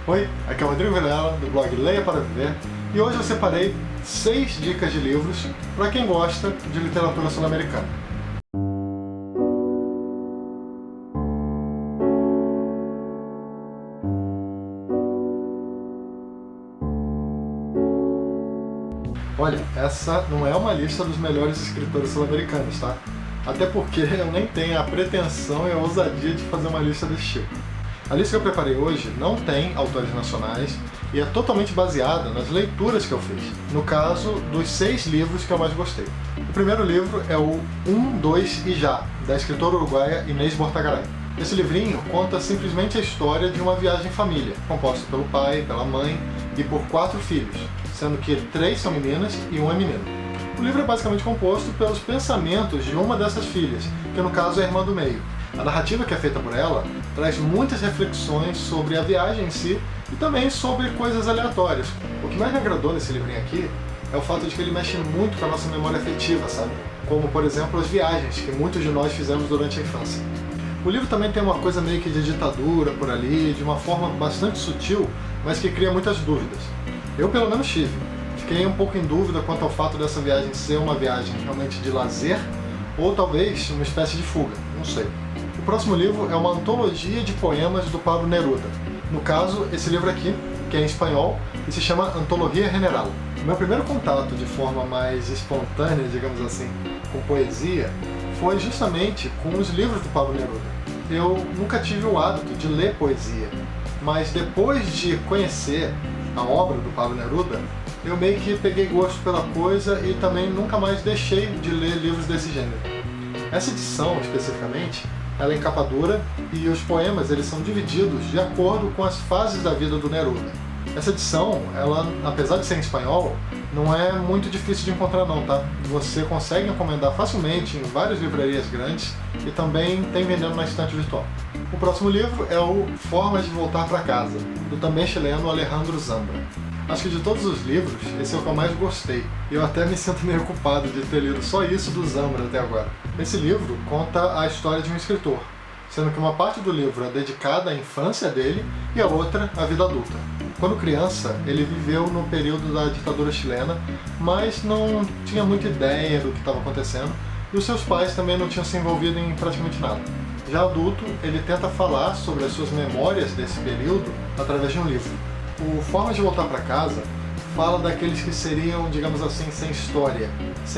Oi, aqui é o Rodrigo Vilela, do blog Leia para Viver, e hoje eu separei 6 dicas de livros para quem gosta de literatura sul-americana. Olha, essa não é uma lista dos melhores escritores sul-americanos, tá? Até porque eu nem tenho a pretensão e a ousadia de fazer uma lista desse tipo. A lista que eu preparei hoje não tem autores nacionais e é totalmente baseada nas leituras que eu fiz. No caso, dos 6 livros que eu mais gostei. O primeiro livro é o 1, 2 e Já, da escritora uruguaia Inês Bortagaray. Esse livrinho conta simplesmente a história de uma viagem em família, composta pelo pai, pela mãe e por 4 filhos, sendo que 3 são meninas e 1 é menino. O livro é basicamente composto pelos pensamentos de uma dessas filhas, que no caso é a irmã do meio. A narrativa que é feita por ela traz muitas reflexões sobre a viagem em si e também sobre coisas aleatórias. O que mais me agradou nesse livrinho aqui é o fato de que ele mexe muito com a nossa memória afetiva, sabe? Como, por exemplo, as viagens que muitos de nós fizemos durante a infância. O livro também tem uma coisa meio que de ditadura por ali, de uma forma bastante sutil, mas que cria muitas dúvidas. Eu pelo menos tive. Fiquei um pouco em dúvida quanto ao fato dessa viagem ser uma viagem realmente de lazer ou talvez uma espécie de fuga, não sei. O próximo livro é uma antologia de poemas do Pablo Neruda. No caso, esse livro aqui, que é em espanhol, e se chama Antologia General. O meu primeiro contato de forma mais espontânea, digamos assim, com poesia, foi justamente com os livros do Pablo Neruda. Eu nunca tive o hábito de ler poesia, mas depois de conhecer a obra do Pablo Neruda, eu meio que peguei gosto pela coisa e também nunca mais deixei de ler livros desse gênero. Essa edição, especificamente, ela é em capa dura e os poemas eles são divididos de acordo com as fases da vida do Neruda. Essa edição, ela, apesar de ser em espanhol, não é muito difícil de encontrar não, tá? Você consegue encomendar facilmente em várias livrarias grandes e também tem vendendo na estante virtual. O próximo livro é o Formas de Voltar para Casa, do também chileno Alejandro Zambra. Acho que de todos os livros, esse é o que eu mais gostei. E eu até me sinto meio culpado de ter lido só isso do Zambra até agora. Esse livro conta a história de um escritor, sendo que uma parte do livro é dedicada à infância dele e a outra à vida adulta. Quando criança, ele viveu no período da ditadura chilena, mas não tinha muita ideia do que estava acontecendo, e os seus pais também não tinham se envolvido em praticamente nada. Já adulto, ele tenta falar sobre as suas memórias desse período através de um livro. O Formas de Voltar para Casa fala daqueles que seriam, digamos assim, sem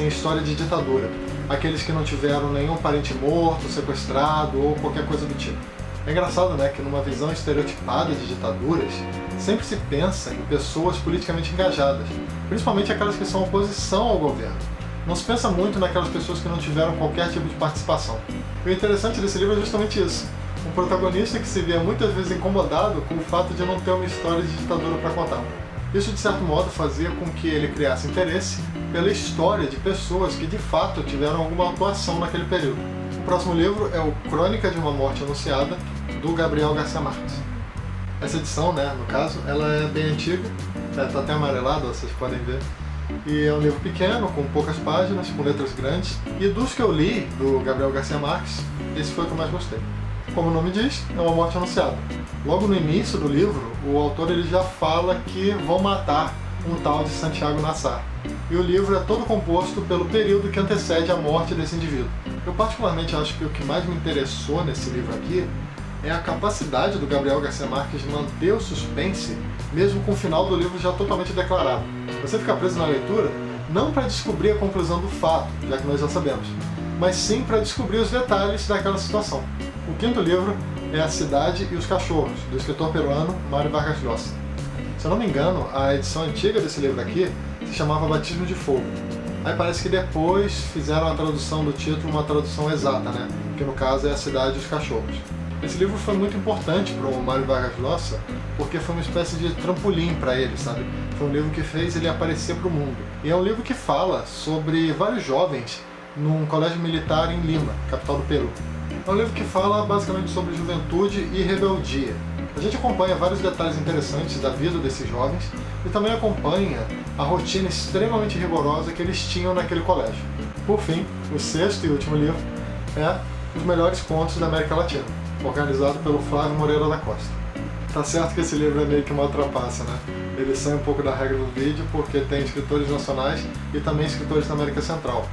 história de ditadura. Aqueles que não tiveram nenhum parente morto, sequestrado ou qualquer coisa do tipo. É engraçado, né, que numa visão estereotipada de ditaduras, sempre se pensa em pessoas politicamente engajadas, principalmente aquelas que são oposição ao governo. Não se pensa muito naquelas pessoas que não tiveram qualquer tipo de participação. E o interessante desse livro é justamente isso. Um protagonista que se vê muitas vezes incomodado com o fato de não ter uma história de ditadura para contar. Isso, de certo modo, fazia com que ele criasse interesse pela história de pessoas que, de fato, tiveram alguma atuação naquele período. O próximo livro é o Crônica de uma Morte Anunciada, do Gabriel Garcia Marques. Essa edição, né, no caso, ela é bem antiga, está até amarelada, vocês podem ver. E é um livro pequeno, com poucas páginas, com letras grandes. E dos que eu li, do Gabriel Garcia Marques, esse foi o que eu mais gostei. Como o nome diz, é uma morte anunciada. Logo no início do livro, o autor ele já fala que vão matar um tal de Santiago Nassar. E o livro é todo composto pelo período que antecede a morte desse indivíduo. Eu particularmente acho que o que mais me interessou nesse livro aqui é a capacidade do Gabriel Garcia Marques de manter o suspense, mesmo com o final do livro já totalmente declarado. Você fica preso na leitura não para descobrir a conclusão do fato, já que nós já sabemos, mas sim para descobrir os detalhes daquela situação. O quinto livro é A Cidade e os Cachorros, do escritor peruano Mário Vargas Llosa. Se eu não me engano, a edição antiga desse livro aqui se chamava Batismo de Fogo. Aí parece que depois fizeram a tradução do título, uma tradução exata, né? Que no caso é A Cidade e os Cachorros. Esse livro foi muito importante para o Mário Vargas Llosa, porque foi uma espécie de trampolim para ele, sabe? Foi um livro que fez ele aparecer para o mundo. E é um livro que fala sobre vários jovens num colégio militar em Lima, capital do Peru. É um livro que fala basicamente sobre juventude e rebeldia. A gente acompanha vários detalhes interessantes da vida desses jovens e também acompanha a rotina extremamente rigorosa que eles tinham naquele colégio. Por fim, o sexto e último livro é Os Melhores Contos da América Latina, organizado pelo Flávio Moreira da Costa. Tá certo que esse livro é meio que uma trapaça, né? Ele sai um pouco da regra do vídeo porque tem escritores nacionais e também escritores da América Central.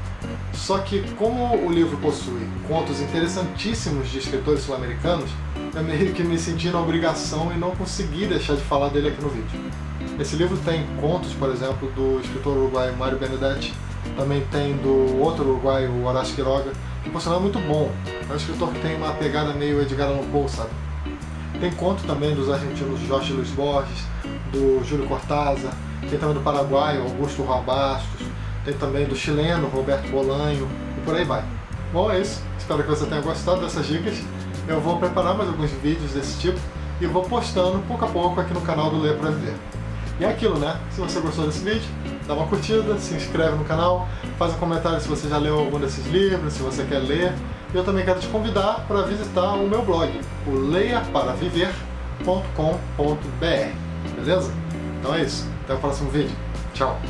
Só que como o livro possui contos interessantíssimos de escritores sul-americanos, eu meio que me senti na obrigação e não consegui deixar de falar dele aqui no vídeo. Esse livro tem contos, por exemplo, do escritor uruguaio Mário Benedetti, também tem do outro uruguaio, o Horácio Quiroga, que por sinal é muito bom. É um escritor que tem uma pegada meio Edgar Allan Poe, sabe? Tem conto também dos argentinos Jorge Luis Borges, do Júlio Cortázar, tem também do paraguaio Augusto Roa Bastos, tem também do chileno Roberto Bolanho e por aí vai. Bom, é isso. Espero que você tenha gostado dessas dicas. Eu vou preparar mais alguns vídeos desse tipo e vou postando pouco a pouco aqui no canal do Ler Pra Viver. E é aquilo, né? Se você gostou desse vídeo, dá uma curtida, se inscreve no canal, faz um comentário se você já leu algum desses livros, se você quer ler. E eu também quero te convidar para visitar o meu blog, o leiaparaviver.com.br. Beleza? Então é isso. Até o próximo vídeo. Tchau!